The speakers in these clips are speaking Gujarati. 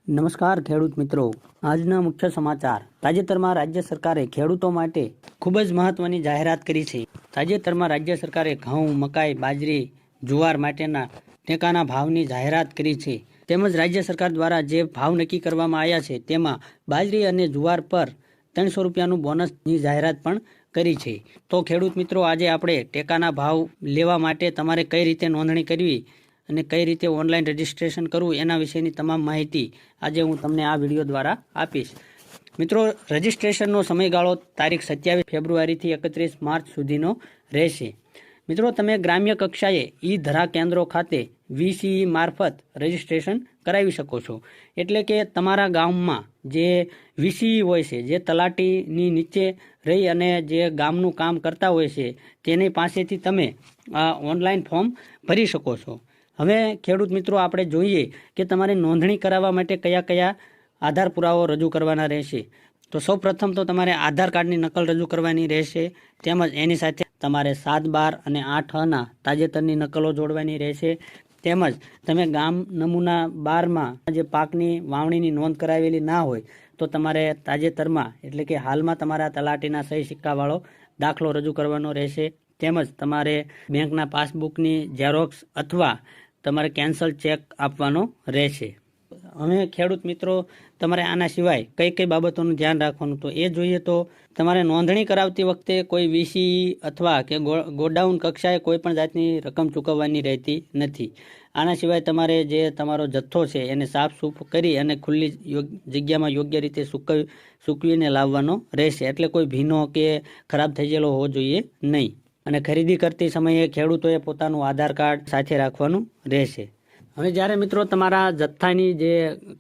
નમસ્કાર ખેડૂત મિત્રો, આજના મુખ્ય સમાચાર. તાજેતરમાં રાજ્ય સરકારે ખેડૂતો માટે ખૂબ જ મહત્વની જાહેરાત કરી છે. તાજેતરમાં રાજ્ય સરકારે ઘઉં, મકાઈ, બાજરી, જુવાર માટેના ટેકાના ભાવની જાહેરાત કરી છે. તેમજ રાજ્ય સરકાર દ્વારા જે ભાવ નક્કી કરવામાં આવ્યા છે તેમાં બાજરી અને જુવાર પર 300 રૂપિયાનું બોનસની જાહેરાત પણ કરી છે. તો ખેડૂત મિત્રો, આજે આપણે ટેકાના ભાવ લેવા માટે તમારે કઈ રીતે નોંધણી કરવી અને કઈ રીતે ઓનલાઈન રજિસ્ટ્રેશન કરવું એના વિશેની તમામ માહિતી આજે હું તમને આ વિડીયો દ્વારા આપીશ. મિત્રો, રજિસ્ટ્રેશનનો સમયગાળો તારીખ 27 ફેબ્રુઆરીથી 31 માર્ચ સુધીનો રહેશે. મિત્રો, તમે ગ્રામ્ય કક્ષાએ ધરા કેન્દ્રો ખાતે VCE મારફત રજિસ્ટ્રેશન કરાવી શકો છો. એટલે કે તમારા ગામમાં જે VCE હોય છે, જે તલાટીની નીચે રહી અને જે ગામનું કામ કરતા હોય છે, તેની પાસેથી તમે આ ઓનલાઈન ફોર્મ ભરી શકો છો. હવે ખેડૂત મિત્રો, આપણે જોઈએ કે તમારે નોંધણી કરાવવા માટે કયા કયા આધાર પુરાવો રજૂ કરવાના રહેશે. તો સૌ પ્રથમ તો તમારે આધાર કાર્ડની નકલ રજૂ કરવાની રહેશે. તેમજ એની સાથે તમારે 7/12 અને 8/6 તાજેતરની નકલો જોડવાની રહેશે. તેમજ તમે ગામ નમૂના 12માં જે પાકની વાવણીની નોંધ કરાવેલી ના હોય તો તમારે તાજેતરમાં એટલે કે હાલમાં તમારા તલાટીના સહી સિક્કાવાળો દાખલો રજૂ કરવાનો રહેશે. તેમજ તમારે બેંકના પાસબુકની ઝેરોક્સ અથવા તમારે કેન્સલ ચેક આપવાનો રહેશે. હવે ખેડૂત મિત્રો, તમારે આના સિવાય કઈ કઈ બાબતોનું ધ્યાન રાખવાનું, તો એ જોઈએ તો તમારે નોંધણી કરાવતી વખતે કોઈ VCE અથવા કે ગોડાઉન કક્ષાએ કોઈ પણ જાતની રકમ ચૂકવવાની રહેતી નથી. આના સિવાય તમારે જે તમારો જથ્થો છે એને સાફ સૂફ કરી અને ખુલ્લી જગ્યામાં યોગ્ય રીતે સૂકવીને લાવવાનો રહેશે. એટલે કોઈ ભીનો કે ખરાબ થઈ ગયેલો હોવો જોઈએ નહીં. અને ખરીદી કરતી સમયે ખેડૂતોએ પોતાનું આધાર કાર્ડ સાથે રાખવાનું રહેશે. હવે જ્યારે મિત્રો તમારા જથ્થાની જે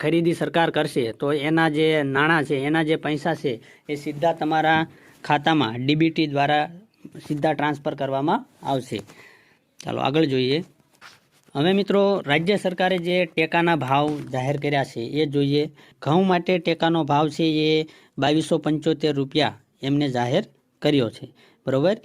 ખરીદી સરકાર કરશે તો એના જે નાણાં છે, એના જે પૈસા છે એ સીધા તમારા ખાતામાં DBT દ્વારા સીધા ટ્રાન્સફર કરવામાં આવશે. ચાલો આગળ જોઈએ. હવે મિત્રો, રાજ્ય સરકારે જે ટેકાના ભાવ જાહેર કર્યા છે એ જોઈએ. ઘઉં માટે ટેકાનો ભાવ છે એ 2275 રૂપિયા એમને જાહેર કર્યો છે, બરોબર.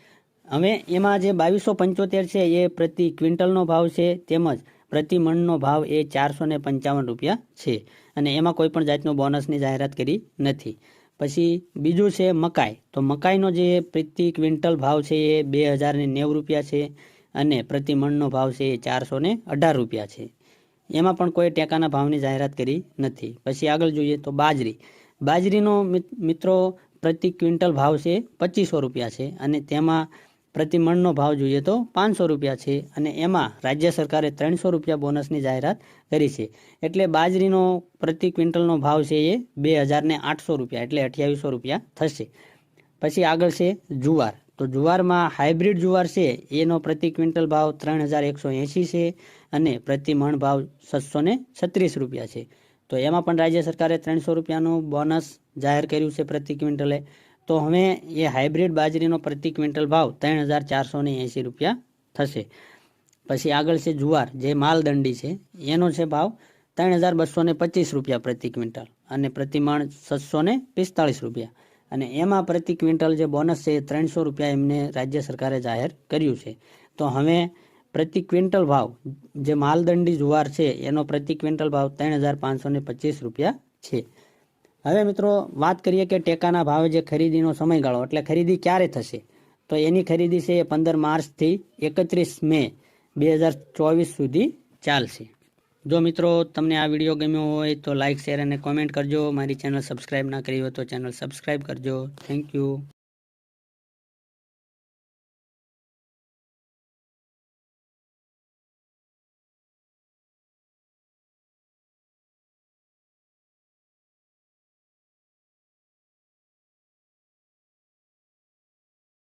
હવે એમાં જે 2275 છે એ પ્રતિ ક્વિન્ટલનો ભાવ છે. તેમજ પ્રતિ મણનો ભાવ એ 455 રૂપિયા છે. અને એમાં કોઈ પણ જાતનો બોનસની જાહેરાત કરી નથી. પછી બીજું છે મકાઈ. તો મકાઈનો જે પ્રતિ ક્વિન્ટલ ભાવ છે એ 2090 રૂપિયા છે. અને પ્રતિ મણનો ભાવ છે એ 418 રૂપિયા છે. એમાં પણ કોઈ ટેકાના ભાવની જાહેરાત કરી નથી. પછી આગળ જોઈએ તો બાજરીનો મિત્રો પ્રતિ ક્વિન્ટલ ભાવ છે 2500 રૂપિયા છે. અને તેમાં પ્રતિ મણનો ભાવ જોઈએ તો 500 રૂપિયા છે. અને એમાં રાજ્ય સરકારે 300 રૂપિયા બોનસની જાહેરાત કરી છે. એટલે બાજરીનો પ્રતિ ક્વિન્ટલનો ભાવ છે એ 2800 રૂપિયા એટલે 2800 રૂપિયા થશે. પછી આગળ છે જુવાર. તો જુવારમાં હાઇબ્રિડ જુવાર છે એનો પ્રતિ ક્વિન્ટલ ભાવ 3180 છે. અને પ્રતિ મણ ભાવ 736 રૂપિયા છે. તો એમાં પણ રાજ્ય સરકારે 300 રૂપિયાનું બોનસ જાહેર કર્યું છે પ્રતિ ક્વિન્ટલે. તો હવે એ હાઇબ્રિડ બાજરીનો પ્રતિ ક્વિન્ટલ ભાવ 3480 રૂપિયા થશે. પછી આગળ છે જુવાર, જે માલદંડી છે, એનો છે ભાવ 3225 રૂપિયા પ્રતિ ક્વિન્ટલ અને પ્રતિ મણ 745 રૂપિયા. અને એમાં પ્રતિ ક્વિન્ટલ જે બોનસ છે 300 રૂપિયા એમને રાજ્ય સરકારે જાહેર કર્યું છે. તો હવે પ્રતિ ક્વિન્ટલ ભાવ જે માલદંડી જુવાર છે એનો પ્રતિ ક્વિન્ટલ ભાવ 3525 રૂપિયા છે. હવે મિત્રો, વાત કરીએ કે ટેકાના ભાવે જે ખરીદીનો સમયગાળો એટલે ખરીદી ક્યારે થશે, તો એની ખરીદી છે 15 માર્ચથી 31 મે 2024 સુધી ચાલશે. જો મિત્રો તમને આ વિડીયો ગમ્યો હોય તો લાઇક, શેર અને કોમેન્ટ કરજો. મારી ચેનલ સબસ્ક્રાઈબ ના કરી હોય તો ચેનલ સબસ્ક્રાઈબ કરજો. Thank you.